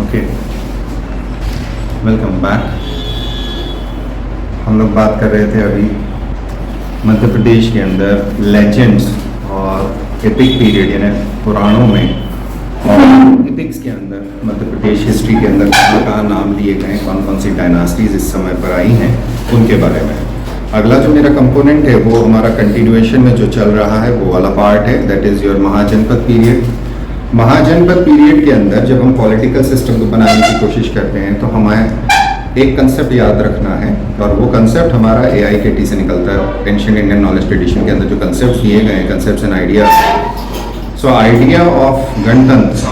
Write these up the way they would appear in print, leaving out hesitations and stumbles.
Okay, welcome back. हम लोग बात कर रहे थे अभी मध्य प्रदेश के अंदर लेजेंड्स और एपिक पीरियड यानी पुराणों में और एपिक्स के अंदर मध्य प्रदेश हिस्ट्री के अंदर कहाँ कहाँ नाम लिए गए, कौन कौन सी डायनास्टीज इस समय पर आई हैं, उनके बारे में। अगला जो मेरा कंपोनेंट है वो हमारा कंटिन्यूएशन में जो चल रहा है वो वाला पार्ट है, that is your Mahajanapada period. Mahajanapada period के अंदर जब हम पॉलिटिकल सिस्टम को बनाने की कोशिश करते हैं तो हमें एक कंसेप्ट याद रखना है, और वो कंसेप्ट हमारा AIKT से निकलता है, एंशिएंट इंडियन नॉलेज ट्रेडिशन के अंदर जो कंसेप्ट दिए गए हैं, concepts and ideas. So idea of गणतंत्र,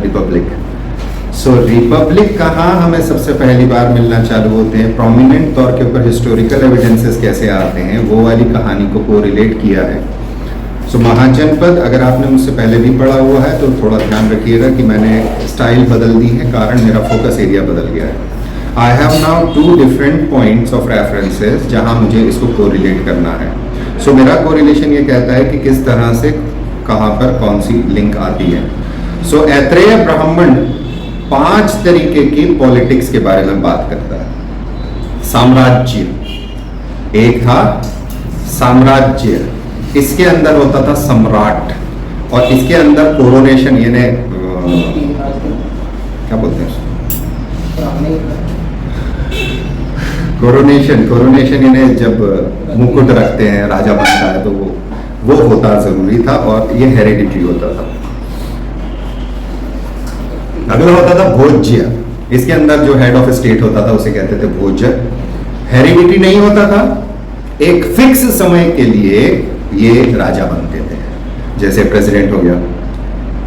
रिपब्लिक। सो रिपब्लिक कहाँ हमें सबसे पहली बार मिलना चालू होते हैं, प्रोमिनेंट तौर के ऊपर हिस्टोरिकल एविडेंसेस कैसे आते हैं, वो वाली कहानी को कोरिलेट किया है। सो महाजनपद अगर आपने मुझसे पहले भी पढ़ा हुआ है तो थोड़ा ध्यान रखिएगा कि मैंने स्टाइल बदल दी है, कारण मेरा फोकस एरिया बदल गया है। I have now 2 different points of references जहां मुझे इसको कोरिलेट करना है। सो मेरा कोरिलेशन ये कहता है कि किस तरह से कहां पर कौन सी लिंक आती है। सो ऐत्रेय ब्राह्मण 5 तरीके की पॉलिटिक्स के बारे में बात करता है। साम्राज्य एक था, साम्राज्य इसके अंदर होता था सम्राट, और इसके अंदर कोरोनेशन यानी क्या बोलते हैं, कोरोनेशन यानी जब मुकुट रखते हैं राजा बनता है तो वो होता जरूरी था, और ये हेरिडिटरी होता था। अगला होता था भोज्य, इसके अंदर जो हेड ऑफ स्टेट होता था उसे कहते थे भोज्य। हेरिडिटरी नहीं होता था, एक फिक्स समय के लिए ये राजा बनते थे, जैसे प्रेसिडेंट हो गया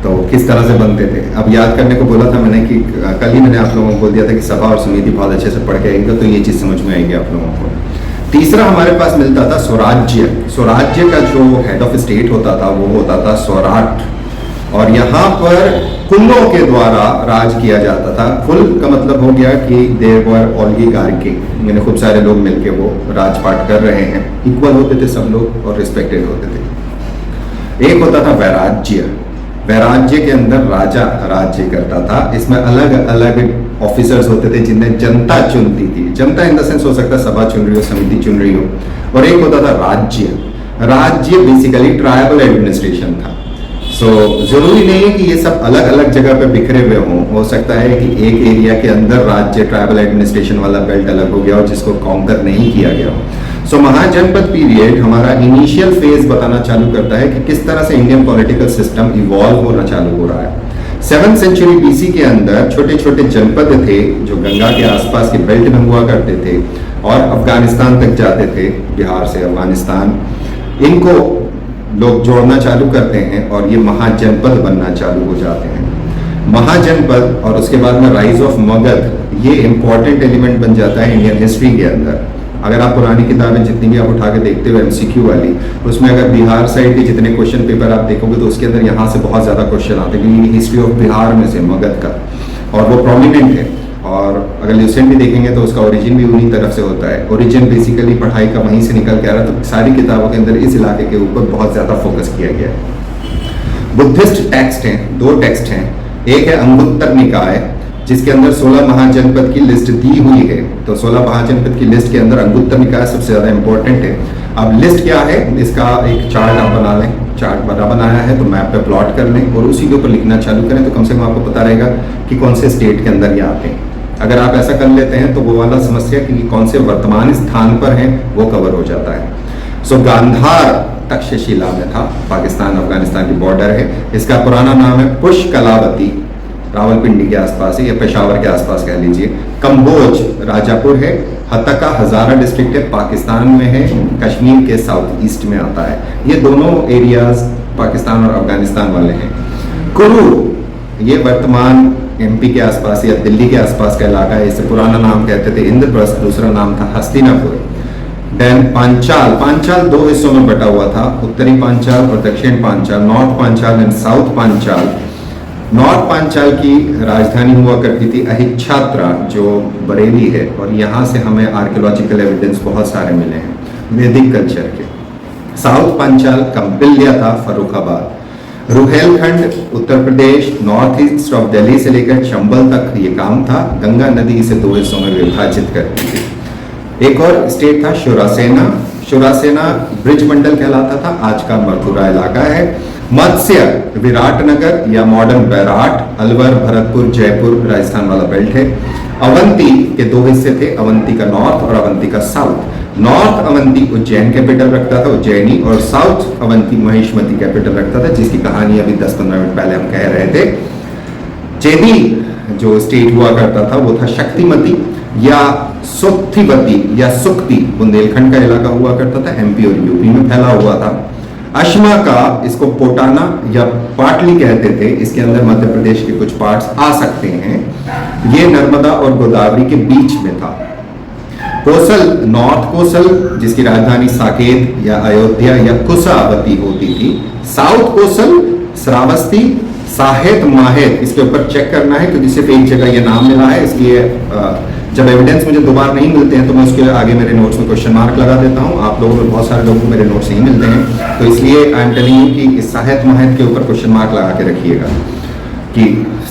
तो किस तरह से बनते थे। अब याद करने को बोला था मैंने कि कल ही मैंने आप लोगों को बोल दिया था कि सभा और समिति बहुत अच्छे से पढ़ के आएंगे तो ये चीज समझ में आएगी आप लोगों को। तीसरा हमारे पास मिलता था स्वराज्य। स्वराज्य का जो हेड ऑफ स्टेट होता था वो होता था स्वराट, और यहाँ पर कुलों के द्वारा राज किया जाता था। कुल का मतलब हो गया कि देयर वर ओलिगार्की, यानी खूब सारे लोग मिलके वो राजपाट कर रहे हैं, इक्वल होते थे सब लोग और रिस्पेक्टेड होते थे। एक होता था वैराज्य। वैराज्य के अंदर राजा राज्य करता था, इसमें अलग अलग ऑफिसर्स होते थे जिन्हें जनता चुनती थी। जनता इन द सेंस हो सकता है सभा चुन रही हो, समिति चुन रही हो। और एक होता था राज्य। राज्य बेसिकली ट्राइबल एडमिनिस्ट्रेशन था। सो जरूरी नहीं है कि ये सब अलग अलग जगह पे बिखरे हुए हों, हो सकता है कि एक एरिया के अंदर राज्य ट्राइबल एडमिनिस्ट्रेशन वाला बेल्ट अलग हो गया हो जिसको कॉन्कर नहीं किया गया हो। सो महाजनपद पीरियड हमारा इनिशियल फेज बताना चालू करता है कि किस तरह से इंडियन पॉलिटिकल सिस्टम इवॉल्व होना चालू हो रहा है। 7th सेंचुरी BC के अंदर छोटे छोटे जनपद थे जो गंगा के आसपास के बेल्ट में हुआ करते थे और अफगानिस्तान तक जाते थे, बिहार से अफगानिस्तान। इनको लोग जोड़ना चालू करते हैं और ये महाजनपद बनना चालू हो जाते हैं। महाजनपद और उसके बाद में राइज ऑफ मगध, ये इंपॉर्टेंट एलिमेंट बन जाता है इंडियन हिस्ट्री के अंदर। अगर आप पुरानी किताबें जितनी भी आप उठा के देखते हो MCQ वाली, उसमें अगर बिहार साइड के जितने क्वेश्चन पेपर आप देखोगे तो उसके अंदर यहाँ से बहुत ज़्यादा क्वेश्चन आते हैं, क्योंकि हिस्ट्री ऑफ बिहार में से मगध का, और वो प्रोमिनेंट है। और अगर ल्यूसेंट भी देखेंगे तो उसका ओरिजिन भी उन्हीं तरफ से होता है। ओरिजिन बेसिकली पढ़ाई का वहीं से निकल के आ रहा है, तो सारी किताबों के अंदर इस इलाके के ऊपर बहुत ज़्यादा फोकस किया गया है। बुद्धिस्ट टेक्स्ट हैं, 2 टेक्स्ट हैं। एक है अंगुत्तर निकाय जिसके अंदर 16 महाजनपद की लिस्ट दी हुई है। तो 16 महाजनपद की लिस्ट के अंदर अंगुत्तर निकाय सबसे ज़्यादा इंपॉर्टेंट है। अब लिस्ट क्या है, इसका एक चार्ट आप बना लें। चार्ट बनाया है तो मैप पे प्लॉट कर लें और उसी के ऊपर लिखना चालू करें, तो कम से कम आपको पता रहेगा कि कौन से स्टेट के अंदर ये आते हैं। अगर आप ऐसा कर लेते हैं तो वो वाला समस्या कि कौन से वर्तमान स्थान पर हैं वो कवर हो जाता है। सो गांधार तक्षशिला में था, पाकिस्तान अफगानिस्तान की बॉर्डर है। इसका पुराना नाम है पुष्कलावती, रावलपिंडी के आसपास है या पेशावर के आसपास कह लीजिए। कंबोज राजापुर है। हतका हजारा डिस्ट्रिक्ट है, पाकिस्तान में है, कश्मीर के साउथ ईस्ट में आता है। ये दोनों एरियाज पाकिस्तान और अफगानिस्तान वाले हैं। कुरु ये वर्तमान MP के आसपास या दिल्ली के आसपास का इलाका है। इसे पुराना नाम कहते थे इंद्रप्रस्थ, दूसरा नाम था हस्तिनापुर। देन पांचाल, पांचाल 2 हिस्सों में बटा हुआ था, उत्तरी पांचाल और दक्षिण Panchal, north Panchal and south Panchal. North Panchal की राजधानी हुआ करती थी अहिच्छात्रा जो बरेली है, और यहाँ से हमें आर्कियोलॉजिकल एविडेंस बहुत सारे मिले हैं वैदिक कल्चर के। साउथ पांचाल कंपिल्या था, Farrukhabad. Rohilkhand Uttar Pradesh, north east of Delhi से लेकर चंबल तक ये काम था। गंगा नदी इसे दो हिस्सों में विभाजित करती थी। एक और स्टेट था शुरासेना। शुरासेना ब्रिज मंडल कहलाता था, आज का मथुरा इलाका है। मत्स्य विराटनगर या मॉडर्न बैराट, अलवर, भरतपुर, जयपुर राजस्थान वाला बेल्ट है। अवंती के दो हिस्से थे, अवंती का नॉर्थ और अवंती का south. North Avanti Ujjain capital रखता था, उज्जैनी, और साउथ अवंती महिष्मती कैपिटल रखता था, जिसकी कहानी अभी 10-15 मिनट पहले हम कह रहे थे। चेदी जो स्टेट हुआ करता था वो था शक्तिमती या सुक्तिवती या सुक्ति, बुंदेलखंड का इलाका हुआ करता था, एमपी और यूपी में फैला हुआ था। अश्मा का, इसको पोटाना या पाटली कहते थे, इसके अंदर मध्य प्रदेश के कुछ पार्ट्स आ सकते हैं। ये नर्मदा और गोदावरी के बीच में था। कोसल, नॉर्थ कोसल, जिसकी राजधानी साकेत या अयोध्या या कुसावती होती थी। साउथ कोसल, श्रावस्ती, साहेत, माहेत, इसके ऊपर चेक करना है क्योंकि सिर्फ एक जगह ये नाम मिला है, इसलिए जब एविडेंस मुझे दोबारा नहीं मिलते हैं तो मैं उसके आगे मेरे नोट्स में क्वेश्चन मार्क लगा देता हूं। आप लोगों में बहुत सारे लोगों को मेरे नोट्स नहीं मिलते हैं, तो इसलिए आई एम टेलिंग यू कि इस साहेत माहेत के ऊपर क्वेश्चन मार्क लगा के रखिएगा कि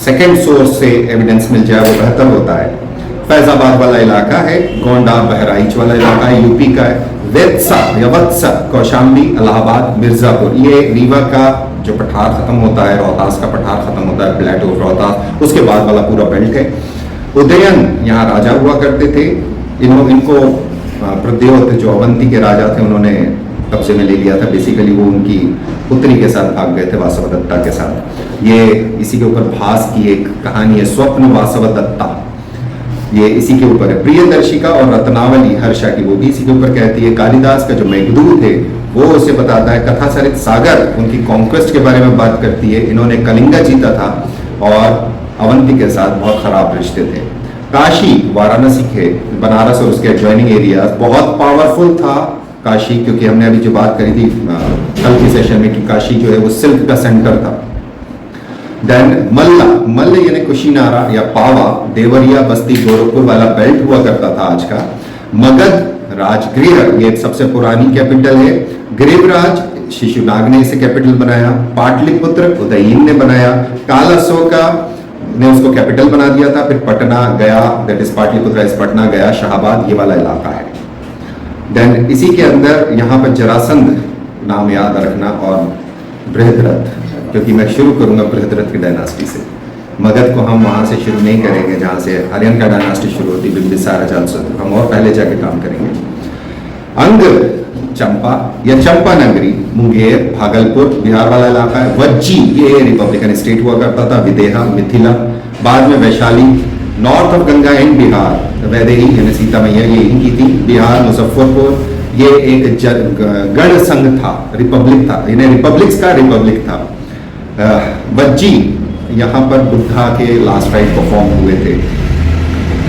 सेकेंड सोर्स से एविडेंस मिल जाए, वो बेहतर होता है। फैजाबाद वाला इलाका है, गोंडा बहराइच वाला इलाका है, यूपी का है। वेत्सा या वत्सा, कौशाम्बी, इलाहाबाद, मिर्जापुर, ये रीवा का जो पठार खत्म होता है, रोहतास का पठार खत्म होता है, प्लेटो रोहतास, उसके बाद वाला पूरा बेल्ट है। उदयन, यहाँ राजा हुआ करते थे। इनको प्रद्योत जो अवंती के राजा थे उन्होंने कब्जे में ले लिया था। बेसिकली वो उनकी पुत्री के साथ भाग गए थे, वासवदत्ता के साथ। ये इसी के ऊपर भास की एक कहानी है, स्वप्न वासवदत्ता, ये इसी के ऊपर है। प्रियदर्शिका और रत्नावली हर्षा की, वो भी इसी के ऊपर कहती है। कालिदास का जो मेघदूत है वो उसे बताता है। कथा सरित सागर उनकी कॉन्क्वेस्ट के बारे में बात करती है। इन्होंने कलिंगा जीता था और अवंती के साथ बहुत खराब रिश्ते थे। काशी, वाराणसी के, बनारस और उसके एडजॉइनिंग एरियाज, बहुत पावरफुल था काशी, क्योंकि हमने अभी जो बात करी थी कल की सेशन में कि काशी जो है वो सिल्क का सेंटर था। देन मल्ला, मल्ल यानी कुशीनारा या पावा, देवरिया, बस्ती, गोरखपुर वाला बेल्ट हुआ करता था आज का। मगध, राजगृह, ये सबसे पुरानी कैपिटल है। गिरिवराज, शिशुनाग ने इसे कैपिटल बनाया। पाटलिपुत्र उदयीन ने बनाया। कालासोका ने उसको कैपिटल बना दिया था। फिर पटना, गया, that is Pataliputra is Patna, गया, शाहबाद, ये वाला इलाका है। देन इसी के अंदर यहाँ पर जरासंध नाम याद रखना और बृहद्रथ, क्योंकि मैं शुरू करूंगा बृहद्रथ की डायनास्टी से। मगध को हम वहां से शुरू नहीं करेंगे जहां से आर्यन का डायनास्टी शुरू होती, बिंबिसार, अजातशत्रु, हम और पहले जाके काम करेंगे। अंग, चंपा या चंपा नगरी, मुंगेर, भागलपुर, बिहार वाला इलाका है। वज्जी, ये रिपब्लिकन स्टेट हुआ करता था। विदेहा, मिथिला, बाद में वैशाली, नॉर्थ ऑफ गंगा इन बिहार, वैदेही यानी सीता मैया ये इनकी थी। बिहार, मुजफ्फरपुर, ये एक गण संघ था, रिपब्लिक था, यानी रिपब्लिक्स का रिपब्लिक था। वज्जी, यहाँ पर बुद्धा के लास्ट राइट परफॉर्म हुए थे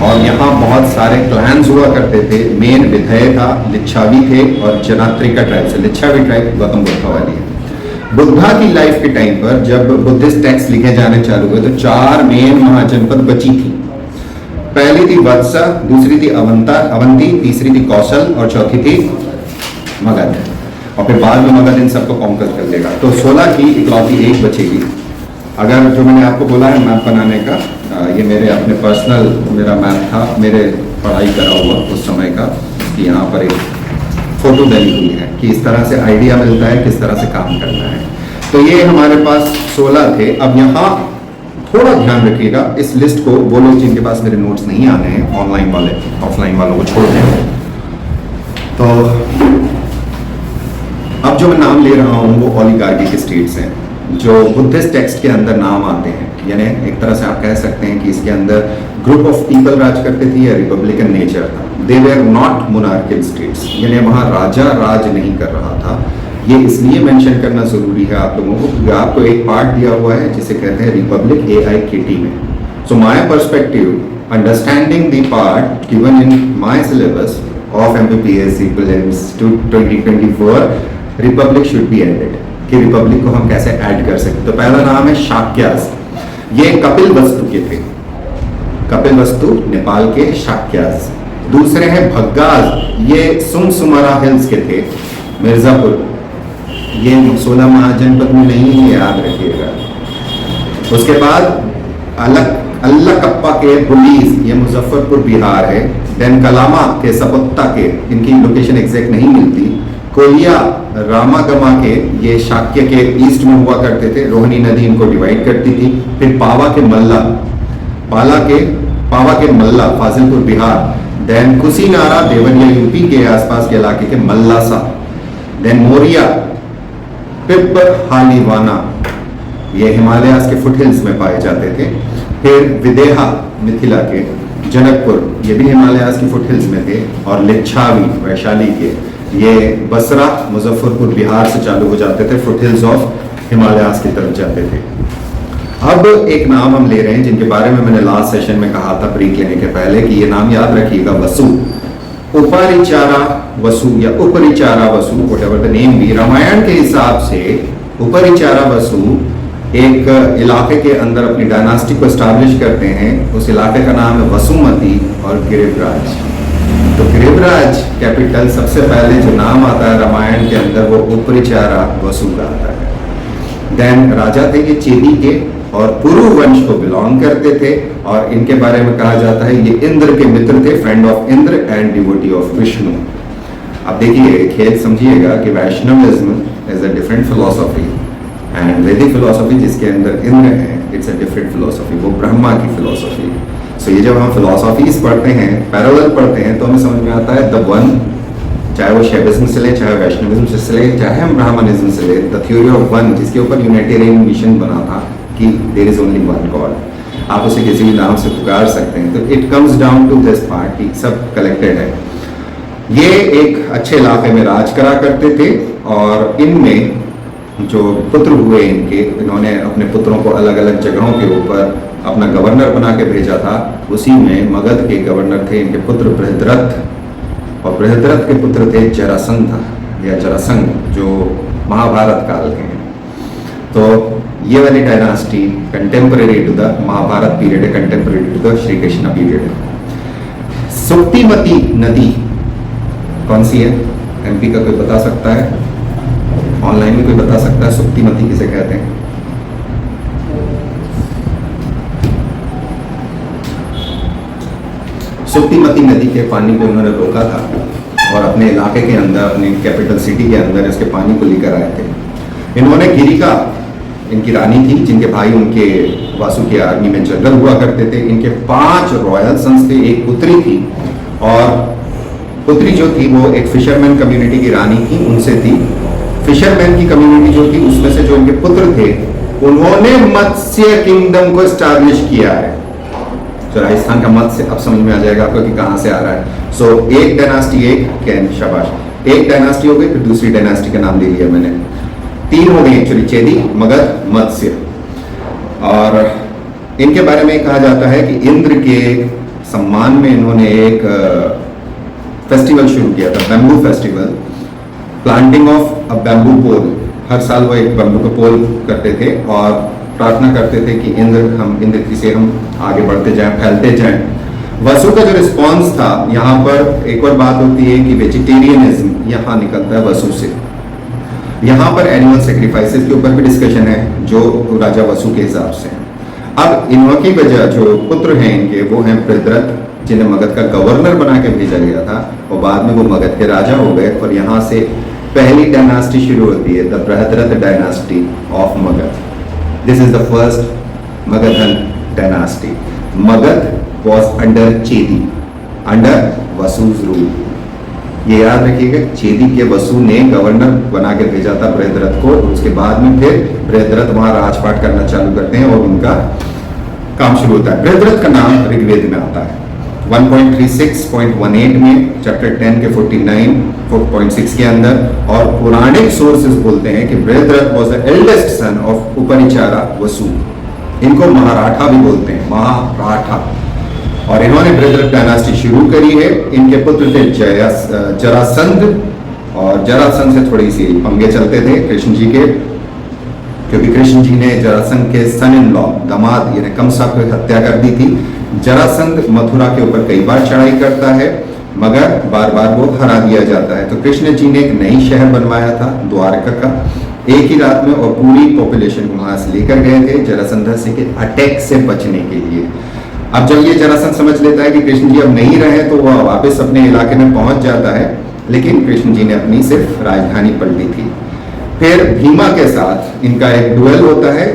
और यहाँ बहुत सारे क्लैंस हुआ करते थे। मेन विधेय था, लिच्छावी थे और जनात्रिका ट्राइब से। लिच्छावी ट्राइब गौतम बुद्ध वाली है। बुद्धा की लाइफ के टाइम पर जब बुद्धिस्ट टेक्स्ट लिखे जाने चालू हुए तो 4 मेन महाजनपद बची थी। पहली थी वत्सा, दूसरी थी अवंती, तीसरी थी कौशल और चौथी थी मगध। और फिर बाद में मगध इन सबको कॉन्कर कर लेगा। तो 16 की इकलौती एक बचेगी। अगर जो मैंने आपको बोला है मैप बनाने का, ये मेरे अपने पर्सनल मेरा मैप था, मेरे पढ़ाई करा हुआ उस समय का, कि यहाँ पर एक फोटो डली हुई है कि इस तरह से आइडिया मिलता है किस तरह से काम करना है। तो ये हमारे पास 16 थे। अब यहाँ थोड़ा ध्यान रखिएगा, इस लिस्ट को वो लोग जिनके पास मेरे नोट्स नहीं आने हैं, ऑनलाइन वाले, ऑफलाइन वालों को छोड़ दें। तो अब जो मैं नाम ले रहा हूँ वो ओलिगार्की के स्टेट्स हैं जो बुद्धिस्ट टेक्स्ट के अंदर नाम आते हैं। यानी एक तरह से आप कह सकते हैं कि इसके अंदर ग्रुप ऑफ पीपल राज करते थे या रिपब्लिकन नेचर था। They were not monarchial states, यानी वहाँ राजा राज नहीं कर रहा था। ये इसलिए मेंशन करना जरूरी है आप लोगों को क्योंकि आपको एक पार्ट दिया हुआ है जिसे कहते हैं रिपब्लिक AIKT में। So my perspective, understanding the part given in my syllabus of MPPSC prelims 2024, republic should be added, कि रिपब्लिक को हम कैसे ऐड कर सकते। तो पहला नाम है शाक्यास, ये कपिल वस्तु के थे, कपिल वस्तु नेपाल के शाक्यास। दूसरे हैं भग्गास, ये सुमसुमरा हिल्स के थे, मिर्जापुर ये 16 महाजनपद में नहीं है, याद रखिएगा। उसके बाद अल्लाकप्पा के पुलिस, ये मुजफ्फरपुर बिहार है। देन कलामा के सपुत्ता के, इनकी लोकेशन एग्जैक्ट नहीं मिलती। कोलिया रामागमा के, ये शाक्य के ईस्ट में हुआ करते थे, रोहिणी नदी इनको डिवाइड करती थी। फिर पावा के मल्ला फाजिलपुर बिहार। देन कुशीनारा देवरिया यूपी के आसपास के इलाके के मल्लासा। देन मोरिया पिपहालीवाना, ये हिमालयास के फुटहिल्स में पाए जाते थे। फिर विदेहा मिथिला के, जनकपुर ये भी हिमालयास की फुटहिल्स में थे। और लिच्छावी वैशाली के, ये बसरा मुजफ्फरपुर बिहार से चालू हो जाते थे, फुटहिल्स ऑफ हिमालयास की तरफ जाते थे। अब एक नाम हम ले रहे हैं जिनके बारे में मैंने लास्ट सेशन में कहा था ब्रेक लेने के पहले कि ये नाम याद रखिएगा, वसु, उपरिचारा वसु या उपरिचारा वसु, व्हाटएवर द नेम भी। रामायण के हिसाब से उपरिचारा वसु एक इलाके के अंदर अपनी डायनास्टी को एस्टैब्लिश करते हैं। उस इलाके का नाम है वसुमती और गिरिवराज। तो गिरिवराज कैपिटल, सबसे पहले जो नाम आता है रामायण के अंदर वो उपरिचारा वसु का आता है। देन राजा थे ये चेदी के और पुरु वंश को बिलोंग करते थे। और इनके बारे में कहा जाता है ये इंद्र के मित्र थे, friend of Indra and devotee of Vishnu. अब देखिए, खेल समझिएगा कि Vaishnavism is a different philosophy and वैदिक फिलॉसफी जिसके अंदर इंद्र है, इट्स अ डिफरेंट फिलॉसफी, वो ब्रह्मा की फिलॉसफी। सो ये जब हम फिलॉसफीज पढ़ते हैं, पैरेलल पढ़ते हैं, तो हमें समझ में आता है द वन, चाहे वो शैविज्म से ले, चाहे वैष्णविज्म से ले, चाहे हम ब्राह्मणिज्म से ले, द थ्योरी ऑफ वन, जिसके ऊपर यूनिटेरियन मिशन बना था कि there is only one God. आप उसे किसी भी नाम से पुकार सकते हैं। तो it comes down to this part कि सब कलेक्टेड है। ये एक अच्छे इलाके में राज करा करते थे और इनमें जो पुत्र हुए इनके, इन्होंने अपने पुत्रों को अलग अलग जगहों के ऊपर अपना गवर्नर बना के भेजा था। उसी में मगध के गवर्नर थे इनके पुत्र बृहद्रथ, और बृहद्रथ के पुत्र थे जरासंध या जरासंध, जो महाभारत काल के हैं। तो ये वाली dynasty contemporary to the Mahabharata period है, contemporary to the Shri Krishna period है। सुक्तिमती नदी कौन सी है? एमपी का कोई बता सकता है? ऑनलाइन में कोई बता सकता है सुक्तिमती किसे कहते हैं? सुक्तिमती नदी के पानी को उन्होंने रोका था और अपने इलाके के अंदर, अपनी कैपिटल सिटी के अंदर इसके पानी को लेकर आए थे। इन्होंने गिरिका, इनकी रानी थी, जिनके भाई उनके वासु की आर्मी में जनरल हुआ करते थे। इनके 5 रॉयल सन्स थे, एक पुत्री थी, और पुत्री जो थी वो एक फिशरमैन कम्युनिटी की रानी थी, उनसे थी। फिशरमैन की कम्युनिटी जो थी उसमें से जो इनके पुत्र थे उन्होंने मत्स्य किंगडम को एस्टैब्लिश किया है। तो राजस्थान का मत्स्य अब समझ में आ जाएगा आपको कि कहां से आ रहा है। सो एक डायनास्टी, एक शाबाश, एक डायनास्टी हो गई, फिर दूसरी डायनास्टी का नाम ले लिया मैंने। 3 हो गई एक्चुअली, चेदी, मगध, मत्स्य। और इनके बारे में कहा जाता है कि इंद्र के सम्मान में इन्होंने एक फेस्टिवल शुरू किया था, bamboo festival, planting of a bamboo pole. हर साल वो एक बैम्बू का पोल करते थे और प्रार्थना करते थे कि इंद्र से हम आगे बढ़ते जाएं, फैलते जाएं। वसु का जो रिस्पॉन्स था, यहाँ पर एक और बात होती है कि वेजिटेरियनिज्म यहाँ निकलता है वसु से। यहाँ पर एनिमल सेक्रीफाइसेस के ऊपर भी डिस्कशन है जो राजा वसु के हिसाब से। अब इनकी वजह, जो पुत्र हैं इनके, वो हैं बृहद्रथ, जिन्हें मगध का गवर्नर बना के भेजा गया था और बाद में वो मगध के राजा हो गए। और यहाँ से पहली डायनास्टी शुरू होती है, the Brihadratha dynasty of Magadha. This is the first Magadhan dynasty. Magadha was under Chedi, under Vasu's rule. ये याद रखिएगा, चेदी के वसु ने गवर्नर बना के भेजा था बृहद्रथ को। उसके बाद में फिर बृहद्रथ वहां राजपाट करना चालू करते हैं और उनका काम शुरू होता है। बृहद्रथ का नाम ऋग्वेद में आता है 1.36.18 में, चैप्टर 10 के 49.6 के अंदर। और पौराणिक सोर्सेज बोलते हैं कि Brihadratha was the eldest son of Uparichara Vasu. इनको महाराठा भी बोलते हैं, महाराठा। और इन्होंने बृहद्रथ डायनास्टी शुरू करी है। इनके पुत्र थे जरासंध, और जरासंध से थोड़ी सी पंगे चलते थे कृष्ण जी के, क्योंकि कृष्ण जी ने जरासंध के सन इन लॉ, दामाद यानी कंसा की हत्या कर दी थी। जरासंध मथुरा के ऊपर कई बार चढ़ाई करता है मगर बार बार वो हरा दिया जाता है। तो कृष्ण जी ने एक नई शहर बनवाया था द्वारका का, एक ही रात में, और पूरी पॉपुलेशन को वहां से लेकर गए थे जरासंध से के अटैक से बचने के लिए। अब जब ये जरासंध समझ लेता है कि कृष्ण जी अब नहीं रहे तो वह वापस अपने इलाके में पहुंच जाता है, लेकिन कृष्ण जी ने अपनी सिर्फ राजधानी पलटी थी। फिर भीमा के साथ इनका एक डुएल होता है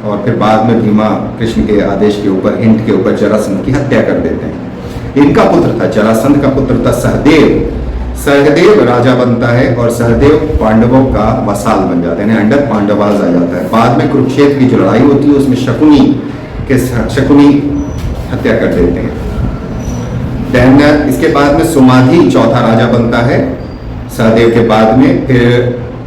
और फिर बाद में भीमा कृष्ण के आदेश के ऊपर, हिंट के ऊपर जरासंध की हत्या कर देते हैं। इनका पुत्र था, जरासंध का पुत्र था सहदेव। सहदेव राजा बनता है और सहदेव पांडवों का वसाल बन जाते हैं, अंडर पांडवास आ जाता है। बाद में कुरुक्षेत्र की जो लड़ाई होती है उसमें शकुनी हत्या कर देते हैं। इसके बाद में सुमाधि चौथा राजा बनता है सहदेव के बाद में। फिर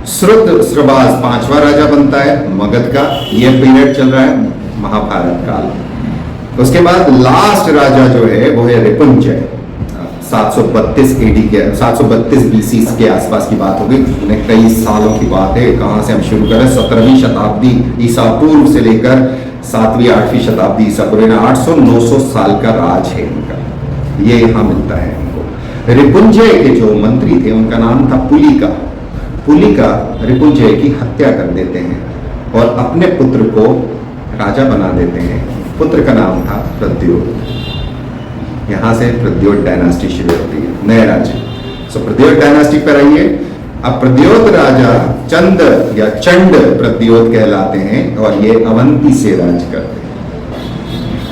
श्रुतश्रवास पांचवा राजा बनता है मगध का। ये पीरियड चल रहा है महाभारत काल। उसके बाद लास्ट राजा जो है वो है रिपुंजय, 732 एडी के 732 बीसी के आसपास की बात होगी, कई सालों की बात है। कहां से हम शुरू करें, 17वीं शताब्दी ईसा पूर्व से लेकर 7वीं 8वीं शताब्दी ईसा पूर्व, 800-900 साल का राज है इनका, ये यहां मिलता है हमको। रिपुंजय के जो मंत्री थे उनका नाम था पुलिका। पुलिका रिपुंजय की हत्या कर देते हैं और अपने पुत्र को राजा बना देते हैं। पुत्र का नाम था प्रद्योत। यहां से प्रद्योत डायनास्टी शुरू होती है, नए राज्य। सो प्रद्योत डायनास्टी पर आइए। अब प्रद्योत राजा चंद या चंड प्रद्योत कहलाते हैं और ये अवंती से राज करते हैं।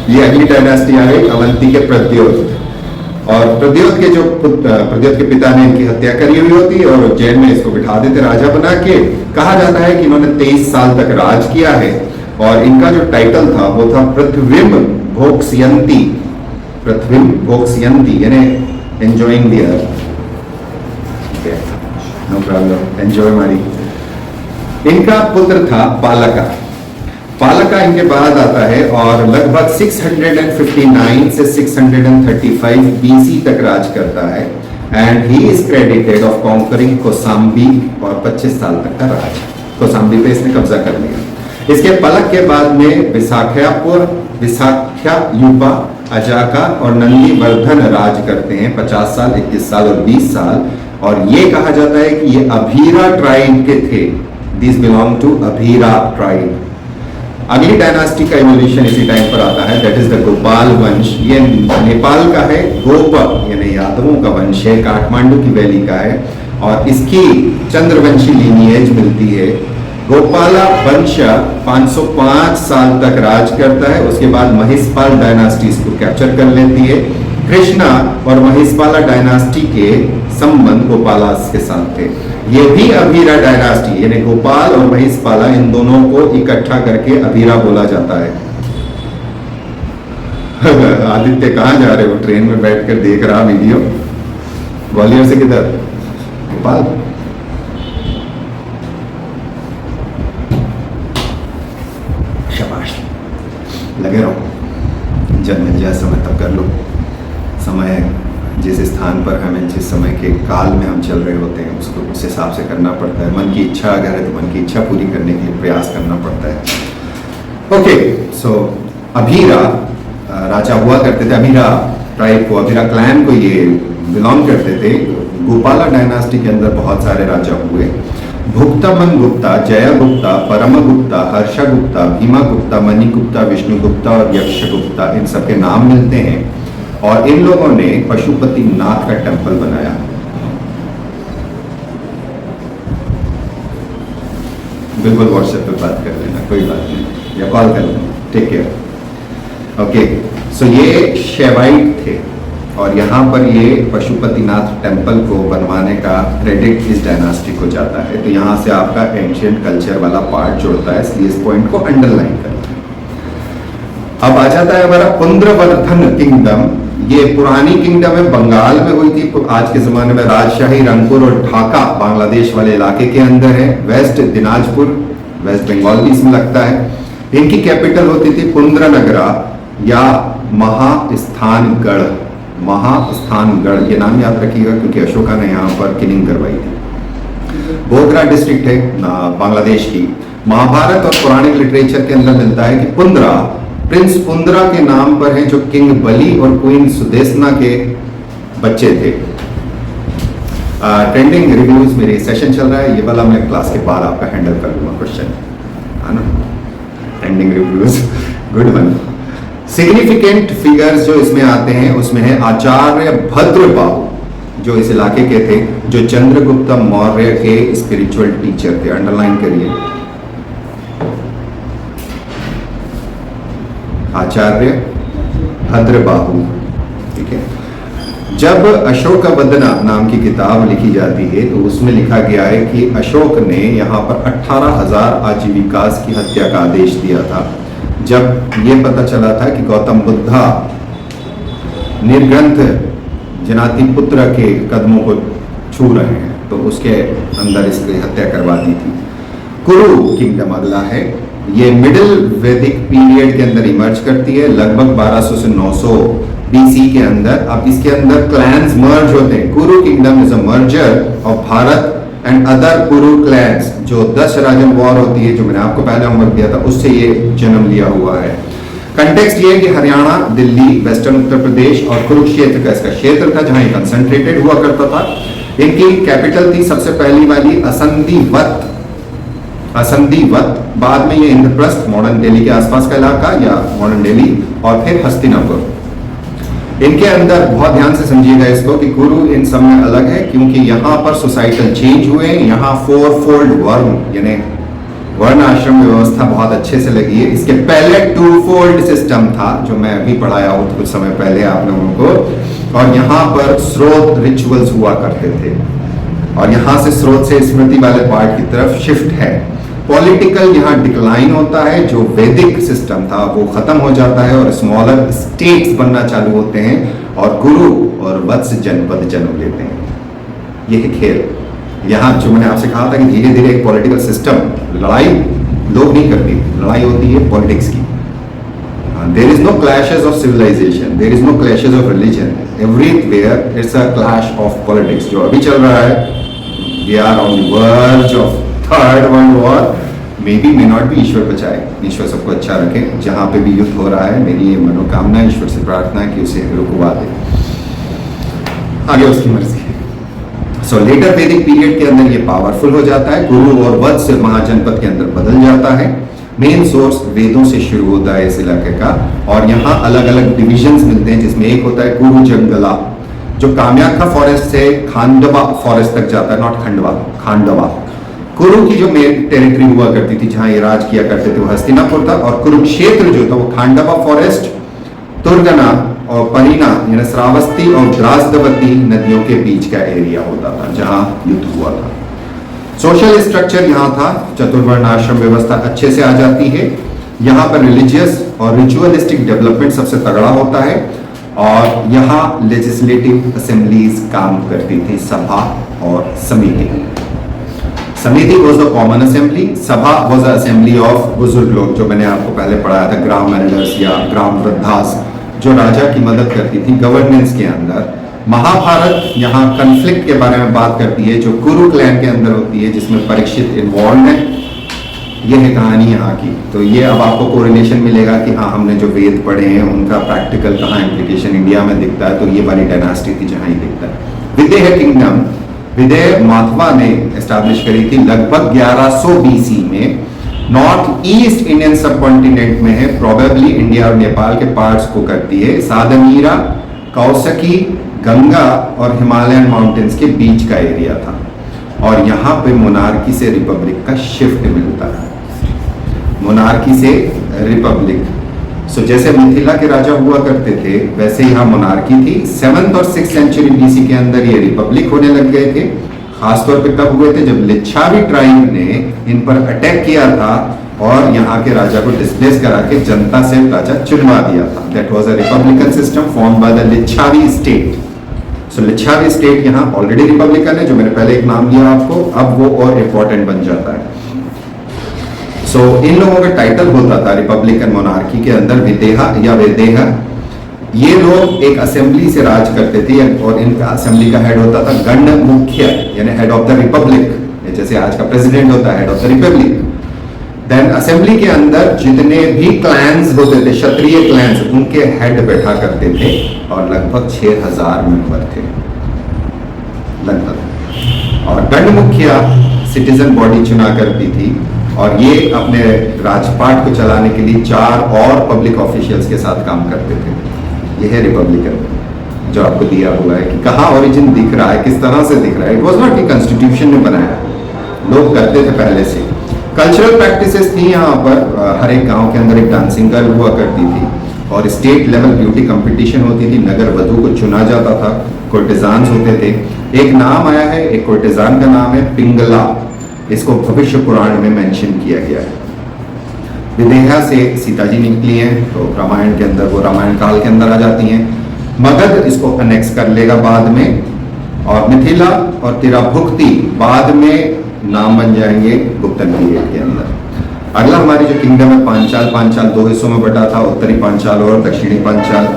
ये अगली डायनास्टी आ गई, अवंती के प्रद्योत। और प्रद्योत के जो प्रद्योत के पिता ने इनकी हत्या करी हुई होती है और जेल में इसको बिठा देते राजा बना के। कहा जाता है कि इन्होंने 23 साल तक राज किया है और इनका जो टाइटल था वो था पृथ्वीम भोक्ष्यन्ति। पृथ्वीम भोक्ष्यन्ति यानी enjoying the earth. No problem, enjoy मारी। इनका पुत्र था पालका। पालका इनके बाद आता है और लगभग 659 से 635 बीसी तक राज करता है। And he is credited of conquering Kaushambi और 25 साल तक का राज। कौसाम्बी पे इसने कब्जा कर लिया। इसके पलक के बाद में विशाख्यायुपा, अजाका और नंदीवर्धन राज करते हैं 50 साल, 21 साल और 20 साल। और ये कहा जाता है कि ये अभीरा ट्राइब के थे। This belong to Abhira tribe. अगली डायनास्टी का इवोल्यूशन इसी टाइम पर आता है, दैट इज द गोपाल वंश। ये नेपाल का है, गोप यानी यादवों का वंश है, काठमांडू की वैली का है और इसकी चंद्रवंशी लीनिएज मिलती है। गोपाला वंश 505 साल तक राज करता है। उसके बाद महिषपाल डायनास्टी इसको कैप्चर कर लेती है। कृष्णा और महिषपाला डायनास्टी के संबंध गोपालास के साथ थे। ये भी अभीरा डायनास्टी यानी गोपाल और महिषपाला, इन दोनों को इकट्ठा करके अभीरा बोला जाता है। आदित्य कहाँ जा रहे हो? ट्रेन में बैठकर देख रहा वीडियो। ग्वालियर से किधर? भोपाल। शाबाश, लगे रहो। जब मिल जाए समय तब कर लो। समय जिस स्थान पर हमें, जिस समय के काल में हम चल रहे होते हैं, उसको उस हिसाब से करना पड़ता है। मन की इच्छा अगर है तो मन की इच्छा पूरी करने के लिए प्रयास करना पड़ता है। ओके, सो अभीरा राजा हुआ करते थे। अभीरा ट्राइब को, अभीरा क्लैन को ये बिलोंग करते थे। गोपाला डायनास्टी के अंदर बहुत सारे राजा हुए। भुक्तमन गुप्ता, जय गुप्ता, परम गुप्ता, हर्ष गुप्ता, भीमा गुप्ता, मणि गुप्ता, विष्णु गुप्ता और यक्ष गुप्ता, इन सबके नाम मिलते हैं। और इन लोगों ने पशुपति नाथ का टेंपल बनाया। बिल्कुल व्हाट्सएप पे बात कर लेना, कोई बात नहीं, या कॉल कर लेना। Take care. ओके, सो ये शैवाइट थे और यहाँ पर ये पशुपतिनाथ टेंपल को बनवाने का क्रेडिट इस डायनास्टी को जाता है। तो यहाँ से आपका एंशिएंट कल्चर वाला पार्ट जुड़ता है, इसलिए इस पॉइंट को अंडरलाइन करना। अब आ जाता है हमारा पुंद्रवर्धन किंगडम। ये पुरानी किंगडम है, बंगाल में हुई थी। आज के जमाने में राजशाही रंगपुर और ढाका बांग्लादेश वाले इलाके के अंदर है। वेस्ट दिनाजपुर, वेस्ट बंगाल भी इसमें लगता है। इनकी कैपिटल होती थी पुंद्रनगरा या महास्थानगढ़। महास्थानगढ़ ये नाम याद रखिएगा क्योंकि अशोका ने यहाँ पर किलिंग करवाई थी। बोगरा डिस्ट्रिक्ट है बांग्लादेश की। महाभारत और पौराणिक लिटरेचर के अंदर मिलता है कि पुंद्रा प्रिंस पुंद्रा के नाम पर है, जो किंग बलि और क्वीन सुदेशना के बच्चे थे। ट्रेंडिंग रिव्यूज मेरे सेशन चल रहा है, ये वाला मैं क्लास के बाद आपका हैंडल कर लूँगा क्वेश्चन, है ना। Trending reviews, good one. Significant figures जो इसमें आते हैं उसमें है आचार्य भद्रबाहु, जो इस इलाके के थे, जो चंद्रगुप्त मौर्य के स्पिरिचुअल टीचर थे। अंडरलाइन करिए, आचार्य भद्रबाहु, ठीक है। जब अशोकवदना नाम की किताब लिखी जाती है तो उसमें लिखा गया है कि अशोक ने यहाँ पर 18,000 आजीविकास की हत्या का आदेश दिया था। जब ये पता चला था कि गौतम बुद्धा निर्ग्रंथ जनाति पुत्र के कदमों को छू रहे हैं, तो उसके अंदर इसकी हत्या करवा दी थी। कुरु किंगडम अगला है, ये मिडिल वैदिक पीरियड के अंदर इमर्ज करती है, लगभग 1200 से 900 बीसी के अंदर। अब इसके अंदर क्लैंस मर्ज होते हैं। कुरु kingdom is a merger of Bharat and other कुरु क्लैंस। जो 10 राजन वॉर होती है, जो मैंने आपको पहले होमवर्क दिया था, उससे ये जन्म लिया हुआ है। कंटेक्स्ट ये है कि हरियाणा, दिल्ली, वेस्टर्न उत्तर प्रदेश और कुरुक्षेत्र का इसका क्षेत्र था जहां ये कंसंट्रेटेड हुआ करता था। इनकी कैपिटल थी सबसे पहली वाली असंधिवत, बाद में ये इंद्रप्रस्थ, मॉडर्न दिल्ली के आसपास का इलाका या मॉडर्न दिल्ली, और फिर हस्तिनापुर। इनके अंदर बहुत ध्यान से समझिएगा इसको कि कुरु इन सब में अलग है, क्योंकि यहाँ पर सोसाइटल चेंज हुए। यहाँ 4-फोल्ड वर्ण यानी वर्ण आश्रम व्यवस्था बहुत अच्छे से लगी है। इसके पहले 2-फोल्ड सिस्टम था, जो मैं अभी पढ़ाया हूँ कुछ समय पहले आप लोगों को, और यहाँ पर स्रोत रिचुअल्स हुआ करते थे, और यहाँ से स्रोत से स्मृति वाले पार्ट की तरफ शिफ्ट है। पॉलिटिकल यहाँ डिक्लाइन होता है, जो वैदिक सिस्टम था वो खत्म हो जाता है और स्मॉलर स्टेट्स बनना चालू होते हैं, और कुरु और वत्स जनपद जन्म लेते हैं। यह है खेल। यहाँ जो मैंने आपसे कहा था कि धीरे धीरे एक पॉलिटिकल सिस्टम, लड़ाई लोग नहीं करते, लड़ाई होती है पॉलिटिक्स की। There is no clashes of civilization, there is no clashes of religion, everywhere it's a clash of politics. जो अभी चल रहा है, we are on the verge of third world war, maybe may not be, ईश्वर बचाए, ईश्वर सबको अच्छा रखे। जहां पे भी युद्ध हो रहा है, मेरी ये मनोकामना, ईश्वर से प्रार्थना है कि उसे रुकवा दे, आगे उसकी मर्जी है। सो लेटर वैदिक पीरियड के अंदर ये पावरफुल हो जाता है, गुरु और वत्स महाजनपद के अंदर बदल जाता है। मेन सोर्स वेदों से शुरू होता है इस इलाके का, और यहाँ अलग अलग डिविजन्स मिलते हैं, जिसमें एक होता है कुरु जंगला, जो काम्याखा फॉरेस्ट से खांडवा फॉरेस्ट तक जाता है, नॉट खंडवा, खांडवा। कुरु की जो मेन टेरिटरी हुआ करती थी, जहां ये राज किया करते थे, वो हस्तिनापुर था, और कुरुक्षेत्र जो था वो खांडवा फॉरेस्ट, तुर्गना और परिना यानी श्रावस्ती और द्रासदवती नदियों के बीच का एरिया होता था जहां युद्ध हुआ था। सोशल स्ट्रक्चर यहाँ था, चतुर्वर्ण आश्रम व्यवस्था अच्छे से आ जाती है। यहाँ पर रिलीजियस और रिचुअलिस्टिक डेवलपमेंट सबसे तगड़ा होता है, और यहाँ लेजिस्लेटिव असेंबलीज काम करती थी, सभा और समिति। समिति वॉज द कॉमन असेंबली, सभा वॉज द असेंबली ऑफ बुजुर्ग लोग, जो मैंने आपको पहले पढ़ाया था, ग्राम एल्डर्स या ग्राम वृद्धास, जो राजा की मदद करती थी गवर्नेंस के अंदर। महाभारत यहाँ कन्फ्लिक्ट के बारे में बात करती है, जो कुरु क्लैन के अंदर होती है, जिसमें परीक्षित इन्वॉल्व है। ये है कहानी यहाँ की। तो ये अब आपको कोरिलेशन मिलेगा कि हाँ, हमने जो वेद पढ़े हैं उनका प्रैक्टिकल कहाँ इम्प्लीकेशन इंडिया में दिखता है, तो ये वाली डायनास्टी थी जहाँ ही दिखता है। विदेह किंगडम, विदेह माथवा ने एस्टैब्लिश करी थी लगभग 1100 बीसी में। नॉर्थ ईस्ट इंडियन सब कॉन्टिनेंट में है, प्रोबेबली इंडिया और नेपाल के पार्ट्स को करती है। सादमीरा, कौसकी, गंगा और हिमालयन माउंटेन्स के बीच का एरिया था, और यहाँ पे मोनार्की से रिपब्लिक का शिफ्ट मिलता है, मोनार्की से रिपब्लिक। सो जैसे मिथिला के राजा हुआ करते थे, वैसे यहाँ मोनार्की थी। 7th और 6th सेंचुरी बीसी के अंदर ये रिपब्लिक होने लग गए थे। खासतौर पे कब हुए थे, जब लिच्छावी ट्राइब ने इन पर अटैक किया था और यहाँ के राजा को डिस्प्लेस करा के जनता से राजा चुनवा दिया था। That was a republican system formed by the Licchavi state. So Licchavi state यहाँ ऑलरेडी रिपब्लिकन है, जो मैंने पहले एक नाम दिया आपको, अब वो और इम्पोर्टेंट बन जाता है। सो इन लोगों का टाइटल होता था रिपब्लिकन मोनार्की के अंदर विदेहा या वेदेहा। ये लोग एक असेंबली से राज करते थे, और इनका असेंबली का हेड होता था गण मुख्य यानी हेड ऑफ द रिपब्लिक, जैसे आज का प्रेसिडेंट होता है head of the republic. Then assembly के अंदर जितने भी क्लैंस होते थे, क्षत्रिय क्लैंस, उनके हेड बैठा करते थे और लगभग 6000 मेंबर थे लगभग। और दंड मुखिया सिटीजन बॉडी चुना करती थी और ये अपने राजपाट को चलाने के लिए 4 और पब्लिक ऑफिशियल्स के साथ काम करते थे। यह है रिपब्लिकन जो आपको दिया हुआ है कि कहाँ ओरिजिन दिख रहा है, किस तरह से दिख रहा है। इट वॉज नॉट कि कॉन्स्टिट्यूशन ने बनाया, लोग करते थे पहले से। कल्चरल प्रैक्टिसेस थी यहाँ पर। हर एक गांव के अंदर एक डांसिंग गर्ल हुआ करती थी और स्टेट लेवल ब्यूटी कंपटीशन होती थी। नगर वधु को चुना जाता था, कोर्टिजान्स होते थे। एक नाम आया है, एक कोर्टिजान का नाम है पिंगला। इसको भविष्य पुराण में मेंशन किया गया है। विदेहा से सीता जी निकली हैं तो रामायण के अंदर, वो रामायण काल के अंदर आ जाती हैं। मगध इसको अनेक्स कर लेगा बाद में, और मिथिला और तिराभुक्ति बाद में नाम बन जाएंगे गुप्तन पीरियड के अंदर। अगला हमारी जो किंगडम है पांचाल, पांचाल 2 हिस्सों में बटा था, उत्तरी पांचाल और दक्षिणी पांचाल।